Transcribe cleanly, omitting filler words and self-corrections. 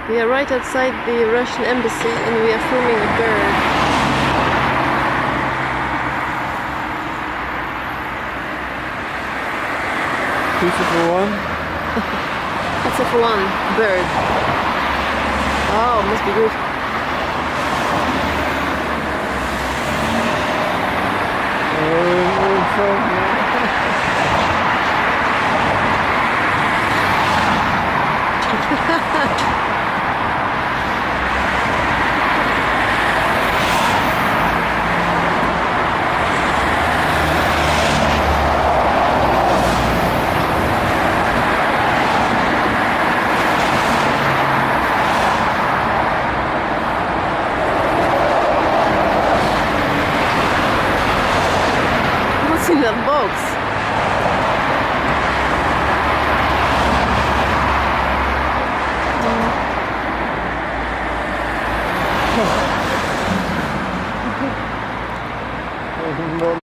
We are right outside the Russian embassy and we are filming a bird. Pizza for one? Pizza for one. Bird. Oh, must be good. Oh,